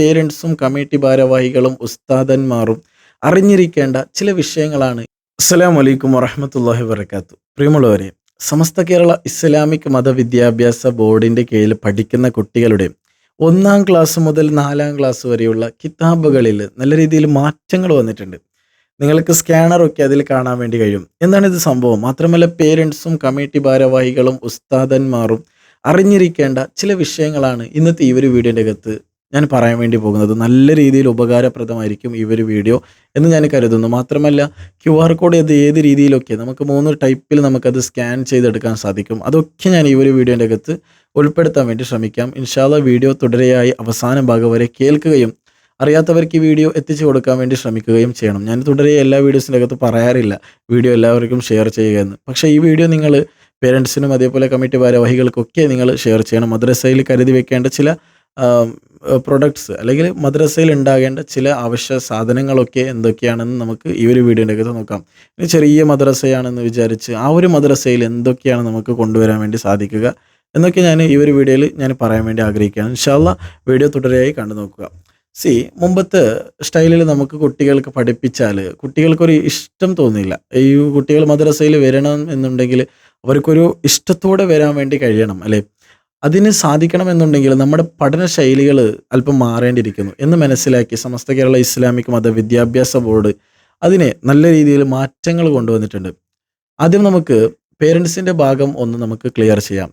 പേരൻസും committee ഭാരവാഹികളും ഉസ്താദന്മാരും അറിഞ്ഞിരിക്കേണ്ട ചില വിഷയങ്ങളാണ്. അസ്സലാമു അലൈക്കും വറഹ്മത്തുള്ളാഹി വബറകാതുഹു. പ്രിയമുള്ളവരെ, സമസ്ത കേരള ഇസ്ലാമിക് മതവിദ്യാഭ്യാസ ബോർഡിന്റെ കീഴിൽ പഠിക്കുന്ന കുട്ടികളുടെ 1-ാം ക്ലാസ് മുതൽ 4-ാം ക്ലാസ് വരെയുള്ള കിതാബുകളിൽ നല്ല രീതിയിൽ മാറ്റങ്ങൾ വന്നിട്ടുണ്ട്. നിങ്ങൾക്ക് സ്കാനറൊക്കെ അതിൽ കാണാൻ വേണ്ടി കഴിയും. എന്താണ് ഇത് സംഭവം? മാത്രമല്ല, പേരൻസും കമ്മിറ്റി ഭാരവാഹികളും ഉസ്താദന്മാരും അറിഞ്ഞിരിക്കേണ്ട ചില വിഷയങ്ങളാണ് ഇന്നത്തെ ഈ ഒരു വീഡിയോൻ്റെ അകത്ത് ഞാൻ പറയാൻ വേണ്ടി പോകുന്നത്. നല്ല രീതിയിൽ ഉപകാരപ്രദമായിരിക്കും ഈ ഒരു വീഡിയോ എന്ന് ഞാൻ കരുതുന്നു. മാത്രമല്ല, QR കോഡ് അത് ഏത് രീതിയിലൊക്കെ നമുക്ക് 3 ടൈപ്പിൽ നമുക്കത് സ്കാൻ ചെയ്തെടുക്കാൻ സാധിക്കും. അതൊക്കെ ഞാൻ ഈ ഒരു വീഡിയോൻ്റെ അകത്ത് ഉൾപ്പെടുത്താൻ വേണ്ടി ശ്രമിക്കാം. ഇൻഷാ അല്ലാഹ് വീഡിയോ തുടരെയായി അവസാന ഭാഗം വരെ കേൾക്കുകയും അറിയാത്തവർക്ക് ഈ വീഡിയോ എത്തിച്ചു കൊടുക്കാൻ വേണ്ടി ശ്രമിക്കുകയും ചെയ്യണം. ഞാൻ തുടരെ എല്ലാ വീഡിയോസിൻ്റെ അകത്ത് പറയാറില്ല വീഡിയോ എല്ലാവർക്കും ഷെയർ ചെയ്യുക എന്ന്. പക്ഷേ ഈ വീഡിയോ നിങ്ങൾ പേരൻസിനും അതേപോലെ കമ്മിറ്റി ഭാരവാഹികൾക്കൊക്കെ നിങ്ങൾ ഷെയർ ചെയ്യണം. മദ്രസയിൽ കരുതി വെക്കേണ്ട ചില പ്രൊഡക്ട്സ് അല്ലെങ്കിൽ മദ്രസയിൽ ഉണ്ടാകേണ്ട ചില അവശ്യ സാധനങ്ങളൊക്കെ എന്തൊക്കെയാണെന്ന് നമുക്ക് ഈ ഒരു വീഡിയോൻ്റെ അകത്ത് നോക്കാം. ഇനി ചെറിയ മദ്രസയാണെന്ന് വിചാരിച്ച് ആ ഒരു മദ്രസയിൽ എന്തൊക്കെയാണ് നമുക്ക് കൊണ്ടുവരാൻ വേണ്ടി സാധിക്കുക എന്നൊക്കെ ഞാൻ ഈ ഒരു വീഡിയോയിൽ ഞാൻ പറയാൻ വേണ്ടി ആഗ്രഹിക്കുകയാണ്. ഇൻഷാ അല്ലാഹ് വീഡിയോ തുടരെയായി കണ്ടു നോക്കുക. മുമ്പത്തെ സ്റ്റൈലിൽ നമുക്ക് കുട്ടികൾക്ക് പഠിപ്പിച്ചാൽ കുട്ടികൾക്കൊരു ഇഷ്ടം തോന്നില്ല. ഈ കുട്ടികൾ മദ്രസയിൽ വരണം എന്നുണ്ടെങ്കിൽ അവർക്കൊരു ഇഷ്ടത്തോടെ വരാൻ വേണ്ടി കഴിയണം, അല്ലേ? അതിന് സാധിക്കണമെന്നുണ്ടെങ്കിൽ നമ്മുടെ പഠന ശൈലികൾ അല്പം മാറേണ്ടിയിരിക്കുന്നു എന്ന് മനസ്സിലാക്കി സമസ്ത കേരള ഇസ്ലാമിക് മതവിദ്യാഭ്യാസ ബോർഡ് അതിനെ നല്ല രീതിയിൽ മാറ്റങ്ങൾ കൊണ്ടുവന്നിട്ടുണ്ട്. ആദ്യം നമുക്ക് പേരൻസിൻ്റെ ഭാഗം ഒന്ന് നമുക്ക് ക്ലിയർ ചെയ്യാം.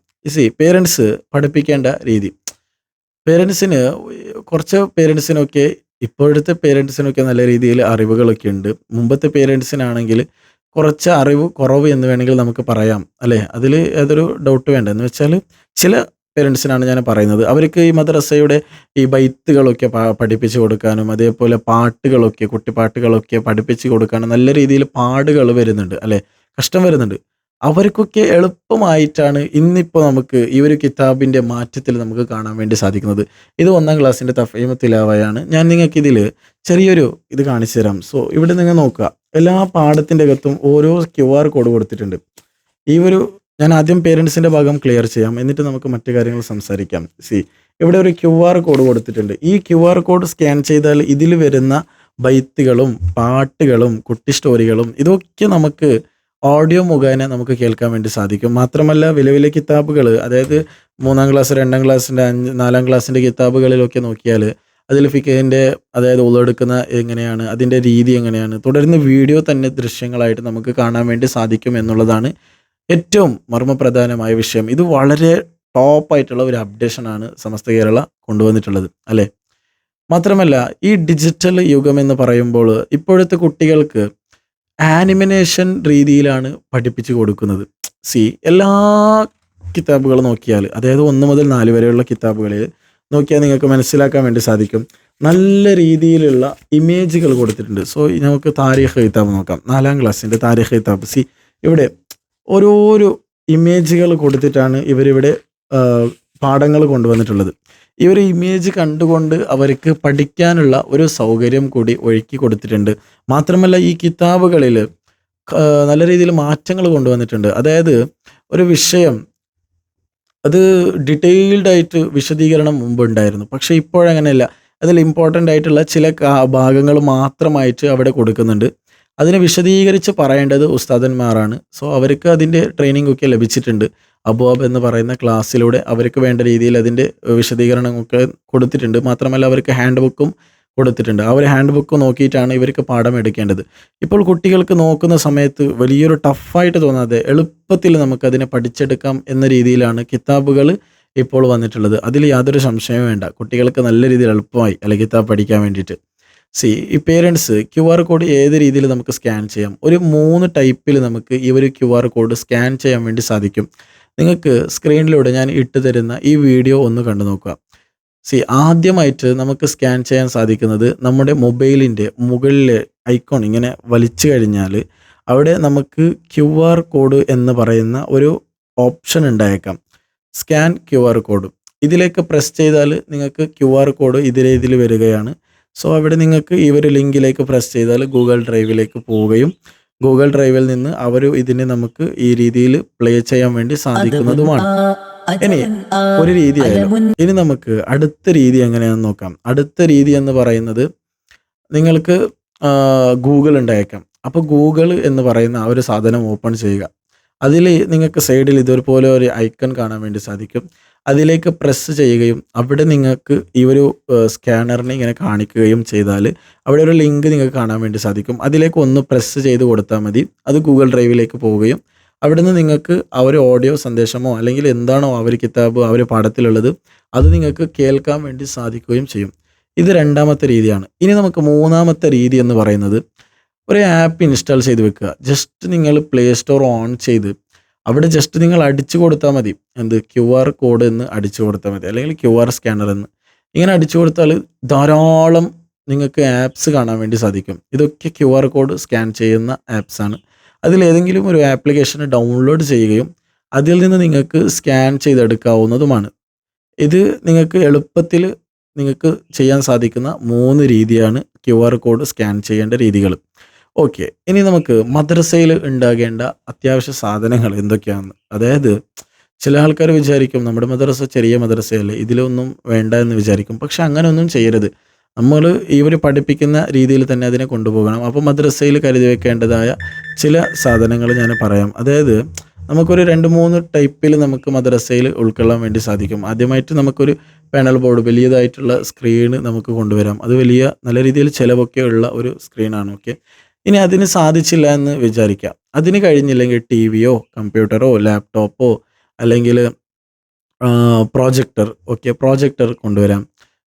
പേരൻസ് പഠിപ്പിക്കേണ്ട രീതി. പേരൻസിന് കുറച്ച് പേരൻസിനൊക്കെ ഇപ്പോഴത്തെ പേരൻസിനൊക്കെ നല്ല രീതിയിൽ അറിവുകളൊക്കെ ഉണ്ട്. മുമ്പത്തെ പേരൻസിനാണെങ്കിൽ കുറച്ച് അറിവ് കുറവ് എന്ന് വേണമെങ്കിൽ നമുക്ക് പറയാം, അല്ലേ? അതിൽ യാതൊരു ഡൗട്ട് വേണ്ട. എന്ന് വെച്ചാൽ ചില പേരൻസിനാണ് ഞാൻ പറയുന്നത്. അവർക്ക് ഈ മദ്രസയുടെ ഈ ബൈത്തുകളൊക്കെ പഠിപ്പിച്ച് കൊടുക്കാനും അതേപോലെ പാട്ടുകളൊക്കെ കുട്ടിപ്പാട്ടുകളൊക്കെ പഠിപ്പിച്ച് കൊടുക്കാനും നല്ല രീതിയിൽ പാടുകൾ വരുന്നുണ്ട്, അല്ലേ? കഷ്ടം വരുന്നുണ്ട്. അവർക്കൊക്കെ എളുപ്പമായിട്ടാണ് ഇന്നിപ്പോൾ നമുക്ക് ഈ ഒരു കിതാബിൻ്റെ മാറ്റത്തിൽ നമുക്ക് കാണാൻ വേണ്ടി സാധിക്കുന്നത്. ഇത് 1-ാം ക്ലാസ്സിൻ്റെ തഫ്ഹീമു തിലാവയാണ്. ഞാൻ നിങ്ങൾക്കിതിൽ ചെറിയൊരു ഇത് കാണിച്ചു തരാം. ഇവിടെ നിങ്ങൾ നോക്കുക, എല്ലാ പാഠത്തിൻ്റെ അകത്തും ഓരോ QR കോഡ് കൊടുത്തിട്ടുണ്ട്. ഞാൻ ആദ്യം പേരൻസിൻ്റെ ഭാഗം ക്ലിയർ ചെയ്യാം, എന്നിട്ട് നമുക്ക് മറ്റു കാര്യങ്ങൾ സംസാരിക്കാം. ഇവിടെ ഒരു QR കോഡ് കൊടുത്തിട്ടുണ്ട്. ഈ QR കോഡ് സ്കാൻ ചെയ്താൽ ഇതിൽ വരുന്ന ബൈത്തുകളും പാട്ടുകളും കുട്ടി സ്റ്റോറികളും ഇതൊക്കെ നമുക്ക് ഓഡിയോ മുഖേന നമുക്ക് കേൾക്കാൻ വേണ്ടി സാധിക്കും. മാത്രമല്ല, വലിയ കിതാബുകൾ, അതായത് 3-ാം ക്ലാസ് 2-ാം ക്ലാസ്സിൻ്റെ 4-ാം ക്ലാസ്സിൻ്റെ കിതാബുകളിലൊക്കെ നോക്കിയാൽ അതിൽ ഫിഖഹിൻ്റെ അതായത് ഉളെടുക്കുന്ന എങ്ങനെയാണ്, അതിൻ്റെ രീതി എങ്ങനെയാണ്, തുടർന്ന് വീഡിയോ തന്നെ ദൃശ്യങ്ങളായിട്ട് നമുക്ക് കാണാൻ വേണ്ടി സാധിക്കും എന്നുള്ളതാണ് ഏറ്റവും മർമ്മപ്രധാനമായ വിഷയം. ഇത് വളരെ ടോപ്പായിട്ടുള്ള ഒരു അപ്ഡേഷനാണ് സമസ്ത കേരള കൊണ്ടുവന്നിട്ടുള്ളത്, അല്ലേ? മാത്രമല്ല, ഈ ഡിജിറ്റൽ യുഗം എന്ന് പറയുമ്പോൾ ഇപ്പോഴത്തെ കുട്ടികൾക്ക് ആനിമിനേഷൻ രീതിയിലാണ് പഠിപ്പിച്ചു കൊടുക്കുന്നത്. എല്ലാ കിതാബുകൾ നോക്കിയാൽ, അതായത് 1 മുതൽ 4 വരെയുള്ള കിതാബുകളിൽ നോക്കിയാൽ നിങ്ങൾക്ക് മനസ്സിലാക്കാൻ വേണ്ടി സാധിക്കും. നല്ല രീതിയിലുള്ള ഇമേജുകൾ കൊടുത്തിട്ടുണ്ട്. നമുക്ക് താരീഖ് കിതാബ് നോക്കാം. 4-ാം ക്ലാസ്സിൻ്റെ താരീഖ് കിതാബ്. ഇവിടെ ഓരോരോ ഇമേജുകൾ കൊടുത്തിട്ടാണ് ഇവരിവിടെ പാഠങ്ങൾ കൊണ്ടുവന്നിട്ടുള്ളത്. ഈ ഒരു ഇമേജ് കണ്ടുകൊണ്ട് അവർക്ക് പഠിക്കാനുള്ള ഒരു സൗകര്യം കൂടി ഒരുക്കി കൊടുത്തിട്ടുണ്ട്. മാത്രമല്ല, ഈ കിതാബുകളിൽ നല്ല രീതിയിൽ മാറ്റങ്ങൾ കൊണ്ടുവന്നിട്ടുണ്ട്. അതായത് ഒരു വിഷയം അത് ഡീറ്റെയിൽഡ് ആയിട്ട് വിശദീകരണം മുമ്പ് ഉണ്ടായിരുന്നു. പക്ഷേ ഇപ്പോഴങ്ങനെയല്ല. അതിൽ ഇമ്പോർട്ടൻ്റ് ആയിട്ടുള്ള ചില ഭാഗങ്ങൾ മാത്രമായിട്ട് അവിടെ കൊടുക്കുന്നുണ്ട്. അതിനെ വിശദീകരിച്ച് പറയേണ്ടത് ഉസ്താദന്മാരാണ്. അവർക്ക് അതിൻ്റെ ട്രെയിനിങ് ഒക്കെ ലഭിച്ചിട്ടുണ്ട്. അബ്വാബ് എന്ന് പറയുന്ന ക്ലാസ്സിലൂടെ അവർക്ക് വേണ്ട രീതിയിൽ അതിൻ്റെ വിശദീകരണമൊക്കെ കൊടുത്തിട്ടുണ്ട്. മാത്രമല്ല, അവർക്ക് ഹാൻഡ് ബുക്കും കൊടുത്തിട്ടുണ്ട്. ആ ഒരു ഹാൻഡ് ബുക്ക് നോക്കിയിട്ടാണ് ഇവർക്ക് പാഠം എടുക്കേണ്ടത്. ഇപ്പോൾ കുട്ടികൾക്ക് നോക്കുന്ന സമയത്ത് വലിയൊരു ടഫായിട്ട് തോന്നാതെ എളുപ്പത്തിൽ നമുക്കതിനെ പഠിച്ചെടുക്കാം എന്ന രീതിയിലാണ് കിതാബുകൾ ഇപ്പോൾ വന്നിട്ടുള്ളത്. അതിൽ യാതൊരു സംശയവും വേണ്ട. കുട്ടികൾക്ക് നല്ല രീതിയിൽ എളുപ്പമായി അല്ലെ കിതാബ് പഠിക്കാൻ വേണ്ടിയിട്ട്. ഈ പേരൻസ് QR കോഡ് ഏത് രീതിയിൽ നമുക്ക് സ്കാൻ ചെയ്യാം? ഒരു 3 ടൈപ്പിൽ നമുക്ക് ഈ ഒരു QR കോഡ് സ്കാൻ ചെയ്യാൻ വേണ്ടി സാധിക്കും. നിങ്ങൾക്ക് സ്ക്രീനിലൂടെ ഞാൻ ഇട്ട് തരുന്ന ഈ വീഡിയോ ഒന്ന് കണ്ടു നോക്കുക. ആദ്യമായിട്ട് നമുക്ക് സ്കാൻ ചെയ്യാൻ സാധിക്കുന്നത് നമ്മുടെ മൊബൈലിൻ്റെ മുകളിലെ ഐക്കോൺ ഇങ്ങനെ വലിച്ചു കഴിഞ്ഞാൽ അവിടെ നമുക്ക് QR കോഡ് എന്ന് പറയുന്ന ഒരു ഓപ്ഷൻ ഉണ്ടായേക്കാം. Scan QR code. ഇതിലേക്ക് പ്രസ് ചെയ്താൽ നിങ്ങൾക്ക് QR കോഡ് ഇതിൽ വരികയാണ്. അവിടെ നിങ്ങൾക്ക് ഈ ഒരു ലിങ്കിലേക്ക് പ്രസ് ചെയ്താൽ ഗൂഗിൾ ഡ്രൈവിലേക്ക് പോവുകയും ഗൂഗിൾ ഡ്രൈവിൽ നിന്ന് ഇതിനെ നമുക്ക് ഈ രീതിയിൽ പ്ലേ ചെയ്യാൻ വേണ്ടി സാധിക്കുന്നതുമാണ്. ഇനി ഒരു രീതിയായാലും ഇനി നമുക്ക് അടുത്ത രീതി എങ്ങനെയാണെന്ന് നോക്കാം. അടുത്ത രീതി എന്ന് പറയുന്നത് നിങ്ങൾക്ക് ഗൂഗിൾ ഉണ്ടായേക്കാം. അപ്പോൾ ഗൂഗിൾ എന്ന് പറയുന്ന ആ ഒരു സാധനം ഓപ്പൺ ചെയ്യുക. അതിൽ നിങ്ങൾക്ക് സൈഡിൽ ഇതുപോലെ ഒരു ഐക്കൺ കാണാൻ വേണ്ടി സാധിക്കും. അതിലേക്ക് പ്രസ് ചെയ്യുകയും അവിടെ നിങ്ങൾക്ക് ഈ ഒരു സ്കാനറിനെ ഇങ്ങനെ കാണിക്കുകയും ചെയ്താൽ അവിടെ ഒരു ലിങ്ക് നിങ്ങൾക്ക് കാണാൻ വേണ്ടി സാധിക്കും. അതിലേക്ക് ഒന്ന് പ്രസ് ചെയ്ത് കൊടുത്താൽ മതി. അത് ഗൂഗിൾ ഡ്രൈവിലേക്ക് പോവുകയും അവിടുന്ന് നിങ്ങൾക്ക് ആ ഒരു ഓഡിയോ സന്ദേശമോ അല്ലെങ്കിൽ എന്താണോ ആ ഒരു കിതാബ് ആ ഒരു പാഠത്തിലുള്ളത് അത് നിങ്ങൾക്ക് കേൾക്കാൻ വേണ്ടി സാധിക്കുകയും ചെയ്യും. ഇത് രണ്ടാമത്തെ രീതിയാണ്. ഇനി നമുക്ക് മൂന്നാമത്തെ രീതി എന്ന് പറയുന്നത് ഒരു ആപ്പ് ഇൻസ്റ്റാൾ ചെയ്ത് വെക്കുക. ജസ്റ്റ് നിങ്ങൾ പ്ലേ സ്റ്റോർ ഓൺ ചെയ്ത് അവിടെ ജസ്റ്റ് നിങ്ങൾ അടിച്ചു കൊടുത്താൽ മതി. എന്ത് QR കോഡ് എന്ന് അടിച്ചു കൊടുത്താൽ മതി, അല്ലെങ്കിൽ QR സ്കാനർ എന്ന് ഇങ്ങനെ അടിച്ചു കൊടുത്താൽ ധാരാളം നിങ്ങൾക്ക് ആപ്സ് കാണാൻ വേണ്ടി സാധിക്കും. ഇതൊക്കെ QR കോഡ് സ്കാൻ ചെയ്യുന്ന ആപ്സാണ്. അതിലേതെങ്കിലും ഒരു ആപ്ലിക്കേഷൻ ഡൗൺലോഡ് ചെയ്യുകയും അതിൽ നിന്ന് നിങ്ങൾക്ക് സ്കാൻ ചെയ്തെടുക്കാവുന്നതുമാണ്. ഇത് നിങ്ങൾക്ക് എളുപ്പത്തിൽ നിങ്ങൾക്ക് ചെയ്യാൻ സാധിക്കുന്ന 3 രീതിയാണ് QR കോഡ് സ്കാൻ ചെയ്യേണ്ട രീതികൾ. ഓക്കെ, ഇനി നമുക്ക് മദ്രസയിൽ ഉണ്ടാകേണ്ട അത്യാവശ്യ സാധനങ്ങൾ എന്തൊക്കെയാണെന്ന്. അതായത് ചില ആൾക്കാർ വിചാരിക്കും നമ്മുടെ മദ്രസ ചെറിയ മദ്രസയല്ലേ, ഇതിലൊന്നും വേണ്ട എന്ന് വിചാരിക്കും. പക്ഷെ അങ്ങനെയൊന്നും ചെയ്യരുത്. നമ്മൾ ഇവർ പഠിപ്പിക്കുന്ന രീതിയിൽ തന്നെ അതിനെ കൊണ്ടുപോകണം. അപ്പോൾ മദ്രസയിൽ കരുതി വെക്കേണ്ടതായ ചില സാധനങ്ങൾ ഞാൻ പറയാം. അതായത് നമുക്കൊരു 2-3 ടൈപ്പിൽ നമുക്ക് മദ്രസയിൽ ഉൾക്കൊള്ളാൻ വേണ്ടി സാധിക്കും. ആദ്യമായിട്ട് നമുക്കൊരു പാനൽ ബോർഡ്, വലിയതായിട്ടുള്ള സ്ക്രീൻ നമുക്ക് കൊണ്ടുവരാം. അത് വലിയ നല്ല രീതിയിൽ ചിലവൊക്കെ ഉള്ള ഒരു സ്ക്രീനാണ്. ഓക്കെ, ഇനി അതിന് സാധിച്ചില്ല എന്ന് വിചാരിക്കാം. അതിന് കഴിഞ്ഞില്ലെങ്കിൽ ടിവിയോ കമ്പ്യൂട്ടറോ ലാപ്ടോപ്പോ അല്ലെങ്കിൽ പ്രോജക്ടർ, ഓക്കെ പ്രോജക്ടർ കൊണ്ടുവരാം.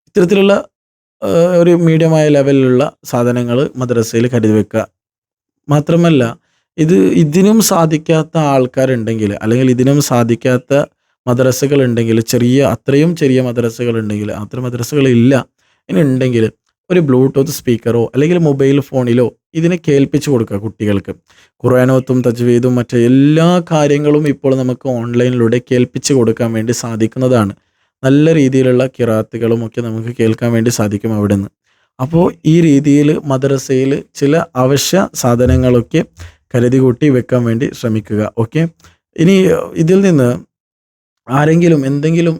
ഇത്തരത്തിലുള്ള ഒരു മീഡിയമായ ലെവലിലുള്ള സാധനങ്ങൾ മദ്രസയിൽ കരുതി വെക്കുക. മാത്രമല്ല ഇതിനും സാധിക്കാത്ത ആൾക്കാരുണ്ടെങ്കിൽ അല്ലെങ്കിൽ ഇതിനും സാധിക്കാത്ത മദ്രസകൾ ഉണ്ടെങ്കിൽ, അത്രയും ചെറിയ മദ്രസകൾ ഉണ്ടെങ്കിൽ, അത്ര മദ്രസകളില്ല ഇനി ഉണ്ടെങ്കിൽ ഒരു ബ്ലൂടൂത്ത് സ്പീക്കറോ അല്ലെങ്കിൽ മൊബൈൽ ഫോണിലോ ഇതിനെ കേൾപ്പിച്ചു കൊടുക്കുക കുട്ടികൾക്ക്. ഖുർആനോത്തും തജ്വീദും മറ്റ് എല്ലാ കാര്യങ്ങളും ഇപ്പോൾ നമുക്ക് ഓൺലൈനിലൂടെ കേൾപ്പിച്ചു കൊടുക്കാൻ വേണ്ടി സാധിക്കുന്നതാണ്. നല്ല രീതിയിലുള്ള ഖിറാത്തുകളും ഒക്കെ നമുക്ക് കേൾക്കാൻ വേണ്ടി സാധിക്കും അവിടെ നിന്ന്. അപ്പോൾ ഈ രീതിയിൽ മദ്രസയിൽ ചില അവശ്യ സാധനങ്ങളൊക്കെ കരുതി കൂട്ടി വെക്കാൻ വേണ്ടി ശ്രമിക്കുക. ഓക്കെ, ഇനി ഇതിൽ നിന്ന് ആരെങ്കിലും എന്തെങ്കിലും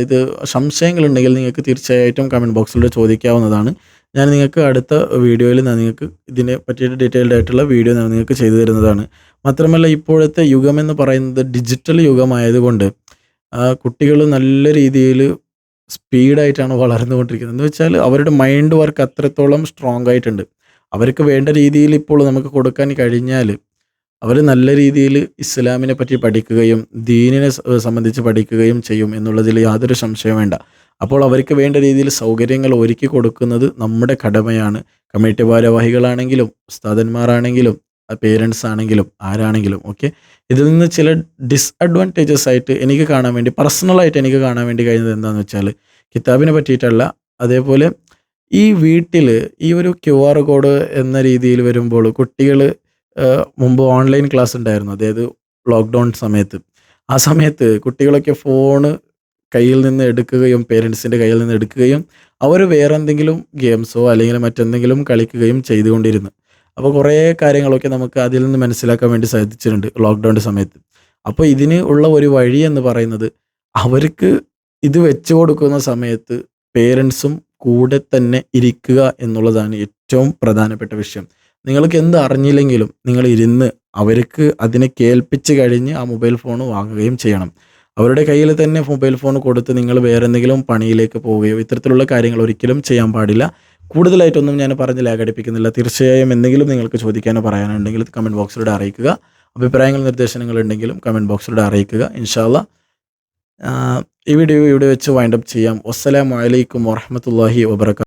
ഇത് സംശയങ്ങളുണ്ടെങ്കിൽ നിങ്ങൾക്ക് തീർച്ചയായിട്ടും കമൻറ്റ് ബോക്സിലൂടെ ചോദിക്കാവുന്നതാണ്. ഞാൻ നിങ്ങൾക്ക് അടുത്ത വീഡിയോയിൽ നിങ്ങൾക്ക് ഇതിനെ പറ്റിയിട്ട് ഡീറ്റെയിൽഡ് ആയിട്ടുള്ള വീഡിയോ ഞാൻ നിങ്ങൾക്ക് ചെയ്തു തരുന്നതാണ്. മാത്രമല്ല ഇപ്പോഴത്തെ യുഗം എന്ന് പറയുന്നത് ഡിജിറ്റൽ യുഗമായതുകൊണ്ട് കുട്ടികൾ നല്ല രീതിയിൽ സ്പീഡായിട്ടാണ് വളർന്നുകൊണ്ടിരിക്കുന്നത്. എന്ന് വെച്ചാൽ അവരുടെ മൈൻഡ് വർക്ക് അത്രത്തോളം സ്ട്രോങ് ആയിട്ടുണ്ട്. അവർക്ക് വേണ്ട രീതിയിൽ ഇപ്പോൾ നമുക്ക് കൊടുക്കാൻ കഴിഞ്ഞാൽ അവർ നല്ല രീതിയിൽ ഇസ്ലാമിനെ പറ്റി പഠിക്കുകയും ദീനിനെ സംബന്ധിച്ച് പഠിക്കുകയും ചെയ്യും എന്നുള്ളതിൽ യാതൊരു സംശയവും വേണ്ട. അപ്പോൾ അവർക്ക് വേണ്ട രീതിയിൽ സൗകര്യങ്ങൾ ഒരുക്കി കൊടുക്കുന്നത് നമ്മുടെ കടമയാണ്. കമ്മിറ്റി ഭാരവാഹികളാണെങ്കിലും ഉസ്താദന്മാരാണെങ്കിലും പേരൻസ് ആണെങ്കിലും ആരാണെങ്കിലും. ഓക്കെ, ഇതിൽ നിന്ന് ചില ഡിസ്അഡ്വാൻറ്റേജസ് ആയിട്ട് എനിക്ക് കാണാൻ വേണ്ടി, പേഴ്സണലായിട്ട് എനിക്ക് കാണാൻ വേണ്ടി കഴിയുന്നത് എന്താണെന്ന് വെച്ചാൽ കിതാബിനെ പറ്റിയിട്ടല്ല, അതേപോലെ ഈ വീട്ടിൽ ഈ ഒരു QR കോഡ് എന്ന രീതിയിൽ വരുമ്പോൾ കുട്ടികൾ മുമ്പ് ഓൺലൈൻ ക്ലാസ് ഉണ്ടായിരുന്നു. അതായത് ലോക്ക്ഡൗൺ സമയത്ത്. ആ സമയത്ത് കുട്ടികളൊക്കെ ഫോണ് കയ്യിൽ നിന്ന് എടുക്കുകയും പേരൻസിൻ്റെ കയ്യിൽ നിന്ന് എടുക്കുകയും അവർ വേറെ എന്തെങ്കിലും ഗെയിംസോ അല്ലെങ്കിൽ മറ്റെന്തെങ്കിലും കളിക്കുകയും ചെയ്തുകൊണ്ടിരുന്നു. അപ്പോൾ കുറേ കാര്യങ്ങളൊക്കെ നമുക്ക് അതിൽ നിന്ന് മനസ്സിലാക്കാൻ വേണ്ടി സാധിച്ചിട്ടുണ്ട് ലോക്ക്ഡൗണിൻ്റെ സമയത്ത്. അപ്പോൾ ഇതിന് ഉള്ള ഒരു വഴി എന്ന് പറയുന്നത് അവർക്ക് ഇത് വെച്ച് കൊടുക്കുന്ന സമയത്ത് പേരൻസും കൂടെ തന്നെ ഇരിക്കുക എന്നുള്ളതാണ് ഏറ്റവും പ്രധാനപ്പെട്ട വിഷയം. നിങ്ങൾക്ക് എന്ത് അറിഞ്ഞില്ലെങ്കിലും നിങ്ങൾ ഇരുന്ന് അവർക്ക് അതിനെ കേൾപ്പിച്ച് കഴിഞ്ഞ് ആ മൊബൈൽ ഫോൺ വാങ്ങുകയും ചെയ്യണം. അവരുടെ കയ്യിൽ തന്നെ മൊബൈൽ ഫോൺ കൊടുത്ത് നിങ്ങൾ വേറെ എന്തെങ്കിലും പണിയിലേക്ക് പോവുകയോ ഇത്തരത്തിലുള്ള കാര്യങ്ങൾ ഒരിക്കലും ചെയ്യാൻ പാടില്ല. കൂടുതലായിട്ടൊന്നും ഞാൻ പറഞ്ഞ് ലാഗടിപ്പിക്കുന്നില്ല. തീർച്ചയായും എന്തെങ്കിലും നിങ്ങൾക്ക് ചോദിക്കാനോ പറയാനുണ്ടെങ്കിൽ കമൻറ്റ് ബോക്സിലൂടെ അറിയിക്കുക. അഭിപ്രായങ്ങൾ നിർദ്ദേശങ്ങളുണ്ടെങ്കിലും കമൻറ്റ് ബോക്സിലൂടെ അറിയിക്കുക. ഇൻഷാ അല്ലാഹ് ഈ വീഡിയോ ഇവിടെ വെച്ച് വൈൻഡപ്പ് ചെയ്യാം. വസ്സലാമു അലൈക്കും വറഹ്മത്തുള്ളാഹി വബറകാതുഹു.